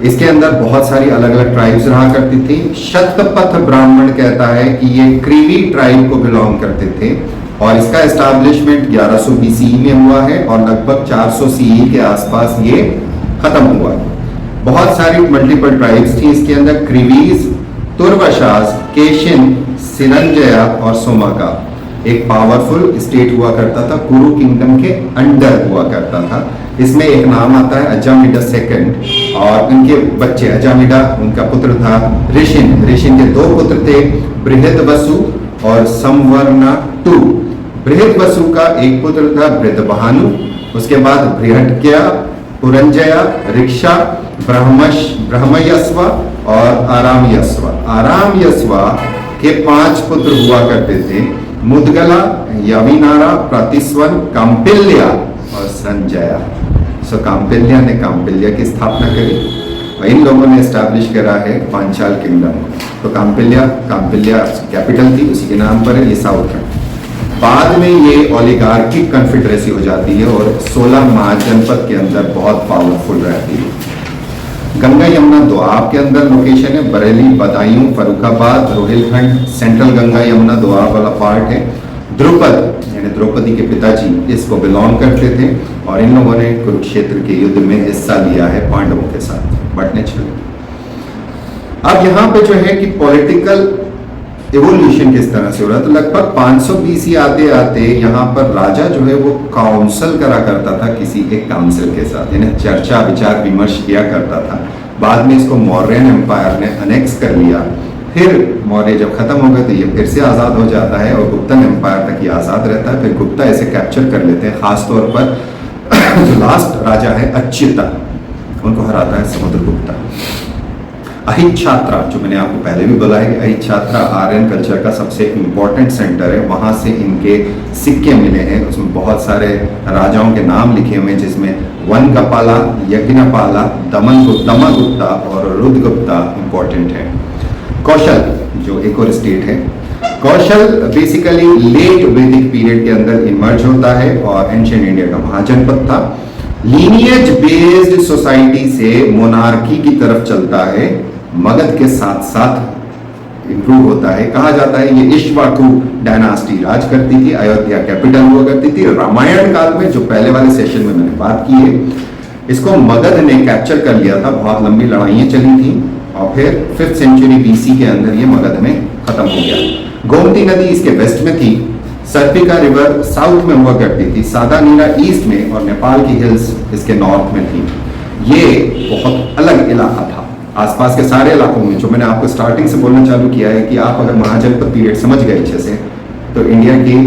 इसके अंदर बहुत सारी अलग अलग ट्राइब्स रहा करती थी। शतपथ ब्राह्मण कहता है कि ये क्रीवी ट्राइब को बिलोंग करते थे और इसका एस्टैब्लिशमेंट 1100 BCE में हुआ है और लगभग 400 CE के आसपास ये खत्म हुआ। बहुत सारी मल्टीपल ट्राइब्स थी इसके अंदर। क्रीवीज, तुर्वशास, केशिन, सिरंजया और सोमाका। एक पावरफुल स्टेट हुआ करता था, कुरु किंगडम के अंडर हुआ करता था। इसमें एक नाम आता है अजामिडा II और उनके बच्चे अजामिडा, उनका पुत्र था ऋषिन। ऋषिन के 2 पुत्र थे, बृहदवसु और संवर्णा-2। बृहदवसु का एक पुत्र था बृहदभानु, उसके बाद बृहटक्या, पुरंजया, रिक्षा, ब्रह्मयस्व और आरामयस्व। आरामयस्व के 5 पुत्र हुआ करते थे, मुदगला, यविनारा, प्रतिस्वन, काम्पिल्या और संजया। सो काम्पिल्या ने काम्पिल्या की स्थापना करी और इन लोगों ने एस्टैब्लिश करा है पांचाल किंगडम। तो काम्पिल्या कैपिटल थी, उसी के नाम पर है, ये साउथ है। बाद में ये ओलिगार्किक कन्फेडरेसी हो जाती है और 16 महाजनपद के अंदर बहुत पावरफुल रहती है। गंगा यमुना दोआब के अंदर लोकेशन है। बरेली, बदायूं, फर्रुखाबाद, रोहिलखंड सेंट्रल गंगा यमुना दोआब वाला पार्ट है। द्रुपद यानी द्रौपदी के पिताजी इसको बिलोंग करते थे और इन लोगों ने कुरुक्षेत्र के युद्ध में हिस्सा लिया है पांडवों के साथ, बट नेचुरली। अब यहाँ पे जो है कि पॉलिटिकल इवोल्यूशन किस तरह से हो रहा है, तो लगभग 500 BC आते आते यहाँ पर राजा जो है वो काउंसिल करा करता था किसी एक काउंसिल के साथ, यानी चर्चा विचार विमर्श किया करता था। बाद में इसको मौर्यन एम्पायर ने अनेक्स कर लिया। फिर मौर्य जब खत्म हो गए तो ये फिर से आज़ाद हो जाता है और गुप्तन एम्पायर तक ये आज़ाद रहता है। फिर गुप्ता इसे कैप्चर कर लेते हैं, खासतौर पर जो लास्ट राजा है अच्युता, उनको हराता है समुद्रगुप्ता। अहिच्छात्रा, जो मैंने आपको पहले भी बोला है कि अहिच्छात्रा आर्यन कल्चर का सबसे इम्पोर्टेंट सेंटर है। वहाँ से इनके सिक्के मिले हैं, उसमें बहुत सारे राजाओं के नाम लिखे हुए हैं, जिसमें वनकपाला, यज्ञपाला, दमगुप्ता और रुद्रगुप्ता इम्पोर्टेंट है। कौशल जो एक और स्टेट है, कौशल बेसिकली लेट वैदिक पीरियड के अंदर इमर्ज होता है और एंशिएंट इंडिया का महाजनपद था। लीनियज बेस्ड सोसाइटी से मोनार्की की तरफ चलता है, मगध के साथ साथ इंप्रूव होता है। कहा जाता है ये इक्ष्वाकु डायनास्टी राज करती थी, अयोध्या कैपिटल हुआ करती थी। रामायण काल में, जो पहले वाले सेशन में मैंने बात की है, इसको मगध ने कैप्चर कर लिया था। बहुत लंबी लड़ाइयां चली थी और फिर 5th सेंचुरी BC के अंदर ये मगध में खत्म हो गया। गोमती नदी इसके वेस्ट में थी, सर्पिका रिवर साउथ में हुआ करती थी, सादानीरा ईस्ट में और नेपाल की हिल्स इसके नॉर्थ में थी। ये बहुत अलग इलाका था। आसपास के सारे इलाकों में, जो मैंने आपको स्टार्टिंग से बोलना चालू किया है कि आप अगर महाजनपद पीरियड समझ गए अच्छे से, तो इंडिया की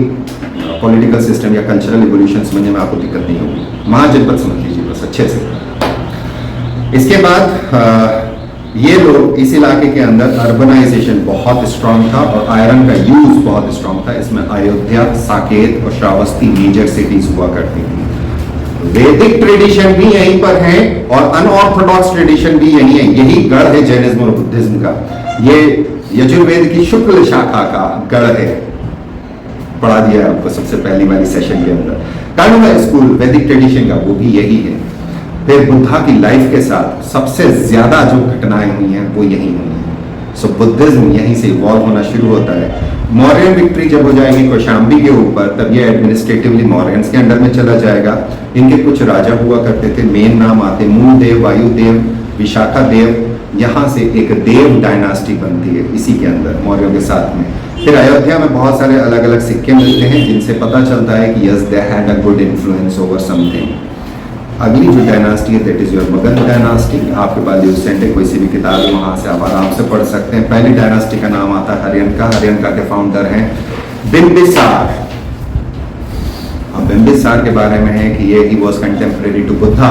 पॉलिटिकल सिस्टम या कल्चरल इवोल्यूशन समझने में आपको दिक्कत नहीं होगी। महाजनपद समझ लीजिए बस अच्छे से। इसके बाद ये लोग, इस इलाके के अंदर अर्बनाइजेशन बहुत स्ट्रांग था और आयरन का यूज बहुत स्ट्रांग था। इसमें अयोध्या, साकेत और श्रावस्ती मेजर सिटीज हुआ करती थी। वैदिक ट्रेडिशन भी यहीं पर है और अनऑर्थोडॉक्स ट्रेडिशन भी यही है। यही गढ़ है जैनिज्म और बुद्धिज्म का। ये यजुर्वेद की शुक्ल शाखा का गढ़ है। पढ़ा दिया आपको सबसे पहली वाली सेशन के अंदर। कानुका स्कूल वैदिक ट्रेडिशन का वो भी यही है। फिर बुद्धा की लाइफ के साथ सबसे ज्यादा जो घटनाएं हुई हैं वो यही हुई हैं। सो बुद्धिज्म यहीं से इवॉल्व होना शुरू होता है मौर्यन विक्ट्री जब हो जाएगी कौशाम्बी के ऊपर, तब ये एडमिनिस्ट्रेटिवली मौर्यंस के अंडर में चला जाएगा। इनके कुछ राजा हुआ करते थे, मेन नाम आते मूलदेव, वायुदेव, विशाखा देव। यहाँ से एक देव डायनास्टी बनती है इसी के अंदर मौर्यों के साथ में। फिर अयोध्या में बहुत सारे अलग अलग सिक्के मिलते हैं जिनसे पता चलता है कि yes they had a good influence over something. अगली जो डायनास्टी है that is your Magadh dynasty. आपके पास ल्यूसेंट है, कोई सी भी किताब है वहां से आप आराम से पढ़ सकते हैं। पहली डायनास्टी का नाम आता है हर्यनका। हर्यनका के फाउंडर हैं बिंबिसार। अब बिंबिसार के बारे में है कि ये he was contemporary to Buddha,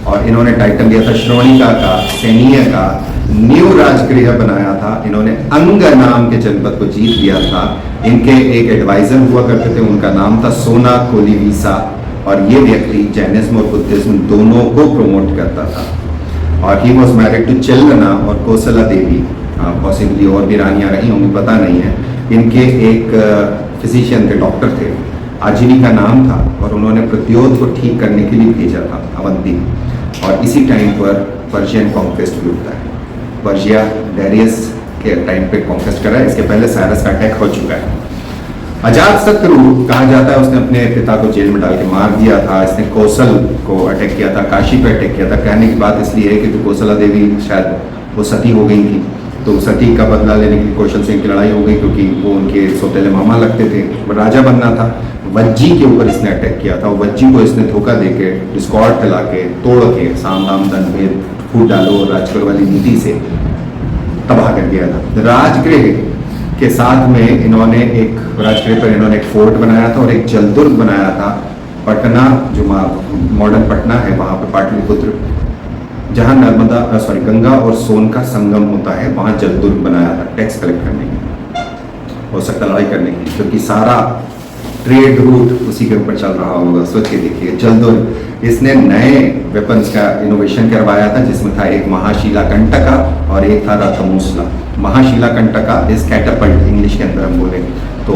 और इन्होंने टाइटल दिया था श्रोणिका का, सैनिय का, न्यू राजगृह बनाया था। इन्होंने अंग नाम के जनपद को जीत लिया था। इनके एक एडवाइजर हुआ करते थे, उनका नाम था सोना कोलीविसा, और ये व्यक्ति जैनिज्म और बुद्धिज्म दोनों को प्रमोट करता था। और he was married to Chellana और कौशला देवी, पॉसिबली और भी रानियां रही होंगी, पता नहीं है। इनके एक फिजिशियन थे, डॉक्टर थे, आजीविका नाम था, और उन्होंने प्रत्योत को ठीक करने के लिए भेजा था अवंती। और इसी टाइम पर पर्शियन कॉन्क्वेस्ट भी होता है। पर्शिया डेरियस के टाइम पे कॉन्क्वेस्ट करा है, इसके पहले साइरस का अटैक हो चुका है। अजातशत्रु कहा जाता है उसने अपने पिता को जेल में डाल के मार दिया था। इसने कौशल को अटैक किया था, काशी पे अटैक किया था। कहने की बात इसलिए है कि तो कौशला देवी शायद वो सती हो गई थी, तो सती का बदला लेने के लिए कौशल सिंह की लड़ाई हो गई, क्योंकि वो उनके सौतेले मामा लगते थे, राजा बनना था। वज्जी के ऊपर इसने अटैक किया था। वज्जी को इसने धोखा देके, डिस्कॉर्ड फैला के, तोड़ के, साम दाम दंड भेद, फूट डालो राजगृह वाली नीति से तबाह कर दिया था। राजगृह के साथ में इन्होंने एक राजगृह पर इन्होंने एक फोर्ट बनाया था और एक जलदुर्ग बनाया था। पटना जो मॉडर्न पटना है, वहां पे पाटलिपुत्र, जहां गंगा और सोन का संगम होता है, वहां जलदुर्ग बनाया था टैक्स कलेक्ट करने की, हो सकता लड़ाई करने की, क्योंकि सारा ट्रेड रूट उसी के ऊपर चल रहा होगा। सोच के देखिए जलदुर्ग। इसने नए वेपन्स का इनोवेशन करवाया था, जिसमें था एक महाशिला कंटका और एक था रथमूसला। महाशिला कंटका इस कैटापल्ट, इंग्लिश के अंदर हम बोले तो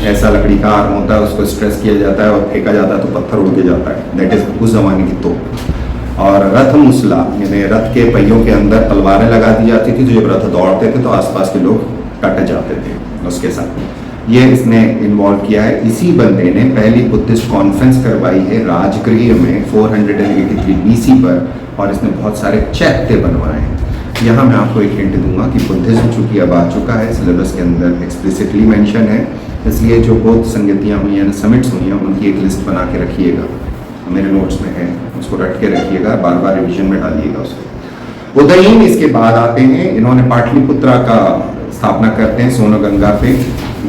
ऐसा लकड़ी का आर्म होता है, उसको स्ट्रेस किया जाता है और फेंका जाता है तो पत्थर उड़ के जाता है, दैट इज उस जमाने की तोप। और रथमूसला यानी रथ के पहियों के अंदर तलवारें लगा दी जाती थी, तो जब रथ दौड़ते थे तो आसपास के लोग कट जाते थे उसके साथ। ये इसने इन्वॉल्व किया है। इसी बंदे ने पहली बुद्धिस्ट कॉन्फ्रेंस करवाई है राजगृह में 483 BC पर, और इसने बहुत सारे चैत्य बनवाए हैं। यहाँ मैं आपको एक हिंट दूंगा कि बुद्धिज्म चूंकि अब आ चुका है, सिलेबस के अंदर एक्सप्लिसिटली मेंशन है, इसलिए जो बौद्ध संगतियाँ हुई हैं, समिट्स हुई हैं, उनकी एक लिस्ट बना के रखिएगा, मेरे नोट्स में है, उसको रट के रखिएगा, बार बार रिविजन में डालिएगा उसको। उदयीन इसके बाद आते हैं। इन्होंने पाटलिपुत्रा का स्थापना करते हैं सोनगंगा पे।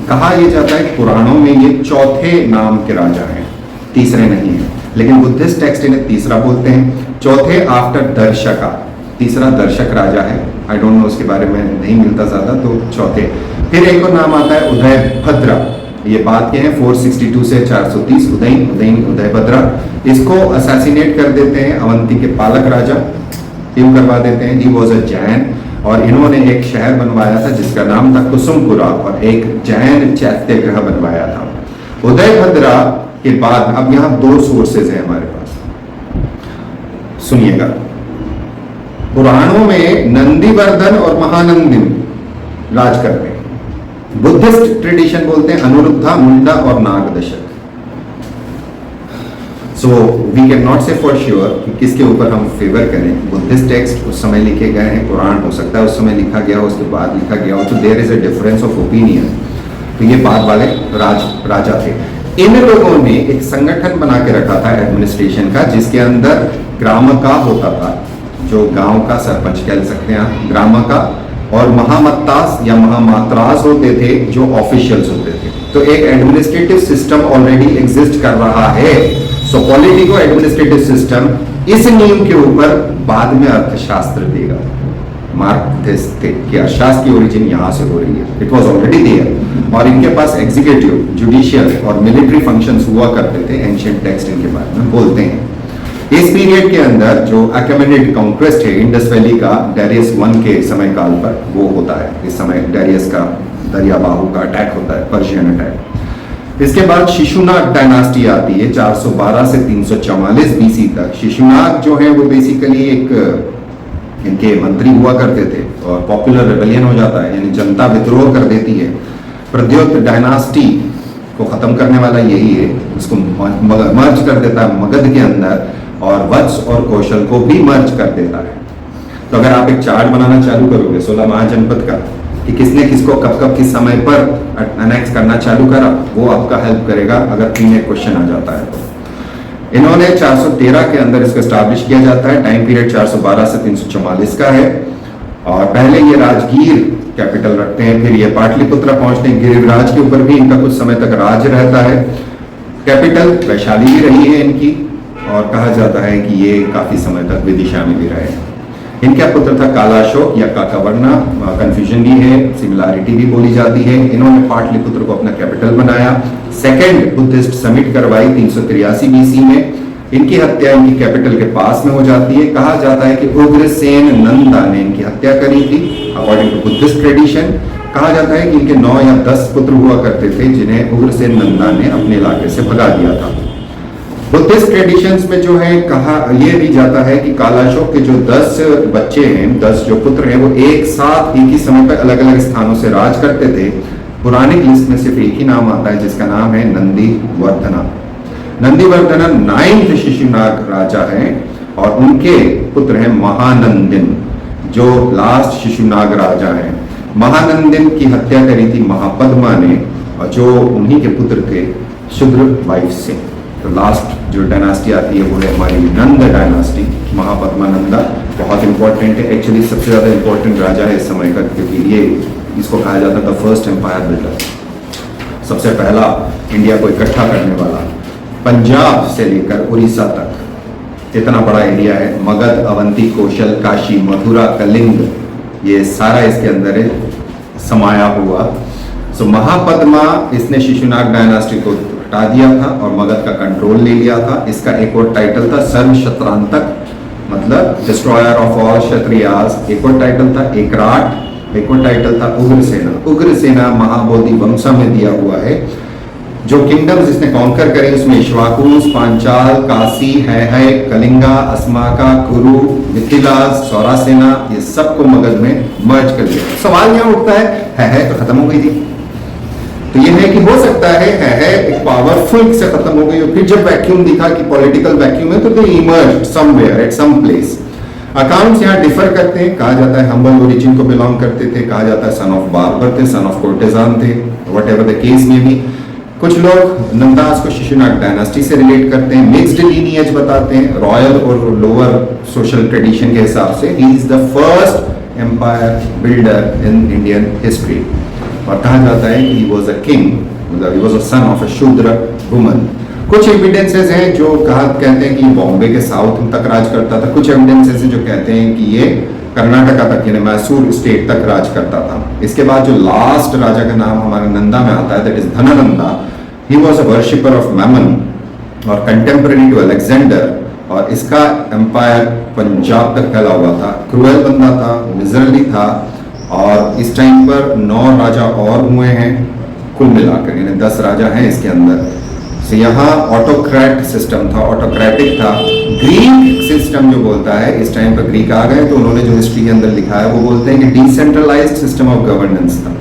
कहा यह जाता है पुराणों में ये चौथे नाम के राजा हैं, तीसरे नहीं है, लेकिन बुद्धिस्ट टेक्स्ट इन्हें तीसरा बोलते हैं। चौथे आफ्टर दर्शका, तीसरा दर्शक राजा है, आई डोंट नो उसके बारे में नहीं मिलता ज्यादा, तो चौथे। फिर एक और नाम आता है उदयभद्रा, ये बात के हैं 462 से 430। उदयभद्रा, इसको असैसिनेट कर देते हैं अवंती के पालक राजा, क्यों करवा देते हैं, ही वॉज अ जैन, और इन्होंने एक शहर बनवाया था जिसका नाम था कुसुमपुरा, और एक जैन चैत्यगृह बनवाया था। उदयभद्रा के बाद अब यहाँ दो सोर्सेज हैं हमारे पास, सुनिएगा। पुराणों में नंदीवर्धन और महानंदिन राज करते हैं, बुद्धिस्ट ट्रेडिशन बोलते हैं अनुरुद्धा, मुंडा और Nagadashaka. So we can not say for sure कि किसके ऊपर हम फेवर करें। बुद्धिस्ट टेक्स्ट उस समय लिखे गए हैं, पुराण हो सकता है उस समय लिखा गया हो, उसके बाद लिखा गया हो, तो there is a difference of opinion. तो ये बाद वाले राजा थे। इन लोगों ने एक संगठन बना के रखा था एडमिनिस्ट्रेशन का, जिसके अंदर ग्रामका होता था, जो गांव का सरपंच कह सकते हैं आप, ग्रामका, और महामत्तास या महामात्रास होते थे जो ऑफिशियल्स होते थे। तो एक एडमिनिस्ट्रेटिव सिस्टम ऑलरेडी एग्जिस्ट कर रहा है। सो पॉलिटिको एडमिनिस्ट्रेटिव सिस्टम, इस नियम के ऊपर बाद में अर्थशास्त्र देगा। मार्क्स थे कि अर्थशास्त्र की ओरिजिन यहाँ से हो रही है, इट वॉज ऑलरेडी देयर। और इनके पास एग्जीक्यूटिव, जुडिशियल और मिलिट्री फंक्शंस हुआ करते थे। एंशिएंट टेक्स्ट इनके बारे में बोलते हैं। इस पीरियड के अंदर जो अकेमेनिड कॉन्क्वेस्ट है इंडस वैली का, डेरियस 1 के समय काल पर वो होता है। इस समय डेरियस का दरियाबाहु का अटैक होता है, पर्शियन अटैक। इसके बाद शिशुनाग डायनास्टी आती है 412 से 344 BC तक। शिशुनाग जो है वो बेसिकली एक इनके मंत्री हुआ करते थे, और पॉपुलर रेबेलियन हो जाता है, यानी जनता विद्रोह कर देती है। प्रद्योत डायनास्टी को खत्म करने वाला यही है, उसको मर्ज कर देता है मगध के अंदर, और वत्स और कौशल को भी मर्ज कर देता है। तो अगर आप एक चार्ट बनाना चालू करोगे 16 महाजनपद का कि किसने किसको कब कब किस समय पर अनेक्स करना चालू करा, वो आपका हेल्प करेगा अगर 3 एक क्वेश्चन आ जाता है तो। इन्होंने 413 के अंदर इसको एस्टैब्लिश किया जाता है। टाइम पीरियड 412 से 344 का है, और पहले ये राजगीर कैपिटल रखते हैं, फिर ये पाटलिपुत्र पहुंचते हैं। गिरिराज के ऊपर भी इनका कुछ समय तक राज रहता है। कैपिटल वैशाली भी रही है इनकी, और कहा जाता है कि ये काफी समय तक विदिशा में भी रहे। इनका पुत्र था कालाशोक या काकावर्णा, कंफ्यूजन भी है, सिमिलैरिटी भी बोली जाती है। इन्होंने पाटलिपुत्र को अपना कैपिटल बनाया। सेकेंड बुद्धिस्ट समिट करवाई 383 बीसी में। इनकी हत्या इनकी कैपिटल के पास में हो जाती है। कहा जाता है कि उग्रसेन नंदा ने इनकी हत्या करी थी अकॉर्डिंग टू बुद्धिस्ट ट्रेडिशन। कहा जाता है कि इनके 9 या 10 पुत्र हुआ करते थे जिन्हें उग्रसेन नंदा ने अपने इलाके से भगा दिया था। बुद्धिस्ट ट्रेडिशंस में जो है कहा यह भी जाता है कि कालाशोक के जो 10 बच्चे हैं, 10 जो पुत्र हैं, वो एक साथ एक ही समय पर अलग अलग स्थानों से राज करते थे। पुराणिक लिस्ट में सिर्फ एक ही नाम आता है जिसका नाम है नंदीवर्धना। नंदीवर्धना 9th शिशुनाग राजा हैं, और उनके पुत्र हैं महानंदिन जो लास्ट शिशुनाग राजा हैं। महानंदिन की हत्या करी थी महापद्मा ने, और जो उन्हीं के पुत्र थे शूद्र वाइफ से। तो लास्ट जो डायनास्टी आती है वो है हमारी नंद डायनास्टी। महापद्मा नंदा बहुत इंपॉर्टेंट है, एक्चुअली सबसे ज्यादा इंपॉर्टेंट राजा है इस समय का, क्योंकि ये इसको कहा जाता था फर्स्ट एम्पायर बिल्डर, सबसे पहला इंडिया को इकट्ठा करने वाला। पंजाब से लेकर उड़ीसा तक इतना बड़ा एरिया है, मगध, अवंती, कौशल, काशी, मथुरा, कलिंग, ये सारा इसके अंदर है समाया हुआ। सो महापद्मा इसने शिशुनाग डायनास्टी को हटा दिया था और मगध का कंट्रोल ले लिया था। इसका एक और टाइटल था सर्वशत्रांतक, मतलब डिस्ट्रॉयर ऑफ ऑल क्षत्रियास। एक और टाइटल था एकराट, एक और टाइटल था उग्रसेना। उग्रसेना महाबोधि वंशा में दिया हुआ है। जो किंगडम्स इसने कॉन्कर करे उसमें इक्ष्वाकुस, पांचाल, काशी, है, कलिंगा, अस्माका, कुरु, मिथिला, सौरासेना, ये सबको मगध में मर्ज कर दिया। सवाल यहाँ उठता है तो खत्म हो गई थी, तो ये है कि हो सकता है एक पावरफुल से खत्म हो गई, और फिर जब वैक्यूम दिखा कि पॉलिटिकल वैक्यूम है तो they emerged somewhere at some place. Accounts यहाँ डिफर करते हैं। कहा जाता है हम्बल ओरिजिन को बिलोंग करते थे, कहा जाता है सन ऑफ बार्बर थे, सन ऑफ कोर्टेजान थे, व्हाटएवर द केस में भी। कुछ लोग नंदास को शिशुनाग डायनास्टी से रिलेट करते हैं, मिक्स्ड लीनिएज बताते हैं, रॉयल और लोअर सोशल ट्रेडिशन के हिसाब से। He is the first empire builder in Indian history, और कहा जाता है कि he was a king, मतलब he was a son of a शूद्र वुमन। कुछ एविडेंसेस हैं जो कहते हैं कि बॉम्बे के साउथ तक राज करता था। कुछ एविडेंसेस हैं जो कहते हैं कि ये कर्नाटका तक यानी मैसूर स्टेट तक राज करता था। इसके बाद जो लास्ट राजा का नाम हमारे नंदा में आता है, that is Dhanananda. He was a worshipper of mammon और कंटेम्पररी टू अलेक्जेंडर, और इसका एम्पायर पंजाब तक फैला हुआ था। क्रूएल बंदा था, मिजरली था, और इस टाइम पर 9 राजा और हुए हैं कुल मिलाकर, यानी 10 राजा हैं इसके अंदर। तो यहाँ ऑटोक्रेट सिस्टम था, ऑटोक्रेटिक था। ग्रीक सिस्टम जो बोलता है, इस टाइम पर ग्रीक आ गए तो उन्होंने जो हिस्ट्री के अंदर लिखा है वो बोलते हैं कि डिसेंट्रलाइज्ड सिस्टम ऑफ गवर्नेंस था,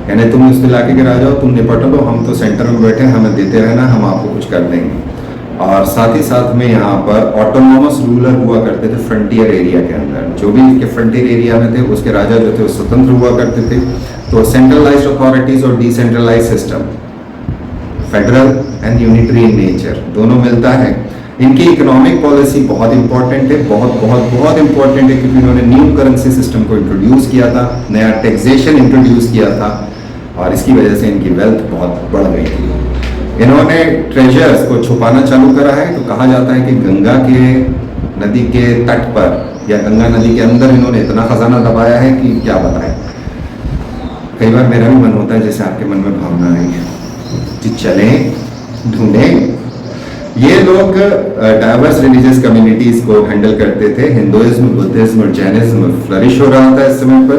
यानी तुम उस इलाके के राजा हो, तुम निपट लो, हम तो सेंटर में बैठे, हमें देते रहना, हम आपको कुछ कर देंगे। और साथ ही साथ में यहाँ पर ऑटोनॉमस रूलर हुआ करते थे फ्रंटियर एरिया के अंदर। जो भी इसके फ्रंटियर एरिया में थे उसके राजा जो थे वो स्वतंत्र हुआ करते थे। तो सेंट्रलाइज्ड अथॉरिटीज और decentralized system, federal and unitary in nature, दोनों मिलता है। इनकी इकोनॉमिक पॉलिसी बहुत इंपॉर्टेंट है, बहुत बहुत बहुत इंपॉर्टेंट है, क्योंकि उन्होंने न्यू करेंसी सिस्टम को इंट्रोड्यूस किया था, नया टैक्सेशन इंट्रोड्यूस किया था, और इसकी वजह से इनकी वेल्थ बहुत बढ़ गई थी। इन्होंने ट्रेजर्स को छुपाना चालू करा है। तो कहा जाता है कि गंगा के नदी के तट पर या गंगा नदी के अंदर इन्होंने इतना खजाना दबाया है कि क्या बताएं। कई बार मेरा भी मन होता है जैसे आपके मन में भावना आई है कि चलें ढूंढें। ये लोग डाइवर्स रिलीजियस कम्युनिटीज को हैंडल करते थे। हिंदुइज्म, बुद्धिज्म और जैनिज्म फ्लरिश हो रहा था इस समय पर।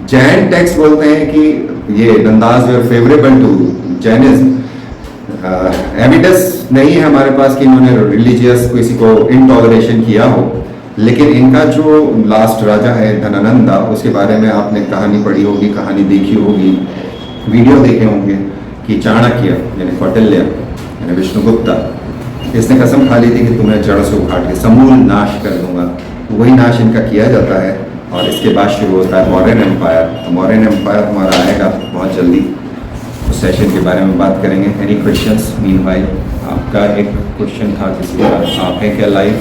जैन टेक्स्ट बोलते हैं कि ये नंदास वर फेवरेबल टू जैनिज्म। एविडेंस नहीं है हमारे पास कि इन्होंने रिलीजियस किसी को इनटॉलरेशन किया हो, लेकिन इनका जो लास्ट राजा है धननंदा, उसके बारे में आपने कहानी पढ़ी होगी, कहानी देखी होगी वीडियो देखे होंगे कि चाणक्य यानी कौटिल्य यानी विष्णुगुप्ता, इसने कसम खा ली थी कि तुम्हें जड़ से उखाड़ के समूल नाश कर दूंगा। वही नाश इनका किया जाता है और इसके बाद शुरू होता है मौर्यन एम्पायर। तो मौर्यन एम्पायर हमारा आएगा बहुत जल्दी, उस सेशन के बारे में बात करेंगे। Any questions? मीनवाइल आपका एक क्वेश्चन था किसी का, आप हैं क्या लाइव?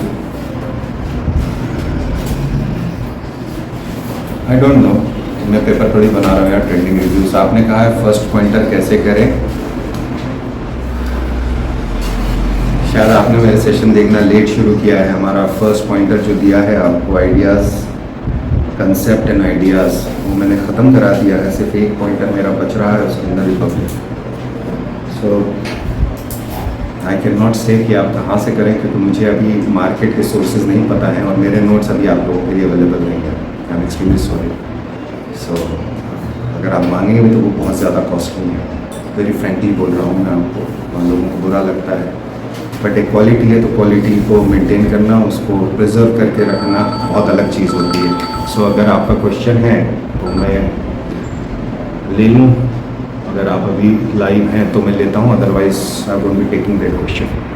आई डोंट नो, मैं पेपर थोड़ी बना रहा हूँ यार, ट्रेंडिंग रिव्यूज। आपने कहा है फर्स्ट पॉइंटर कैसे करें, शायद आपने मेरे सेशन देखना लेट शुरू किया है। हमारा फर्स्ट पॉइंटर जो दिया है आपको आइडियाज़, कंसेप्ट एंड आइडियाज़, वो मैंने ख़त्म करा दिया है। सिर्फ एक पॉइंटर मेरा बच रहा है, उसके अंदर Republic. So I can not से कि आप कहाँ से करें, क्योंकि मुझे अभी मार्केट के सोर्सेज नहीं पता हैं और मेरे नोट्स अभी आप लोगों के लिए अवेलेबल नहीं है। I am extremely sorry. So अगर आप मांगेंगे भी तो वो बहुत ज़्यादा कॉस्टली है। वेरी फ्रेंकली बोल रहा हूँ मैं आपको, वहाँ लोगों को बुरा लगता है, बट एक क्वालिटी है तो क्वालिटी को मेंटेन करना, उसको प्रिजर्व करके रखना बहुत अलग चीज़ होती है। सो अगर आपका क्वेश्चन है तो मैं ले लूँ, अगर आप अभी लाइव हैं तो मैं लेता हूँ, otherwise I won't be taking that question.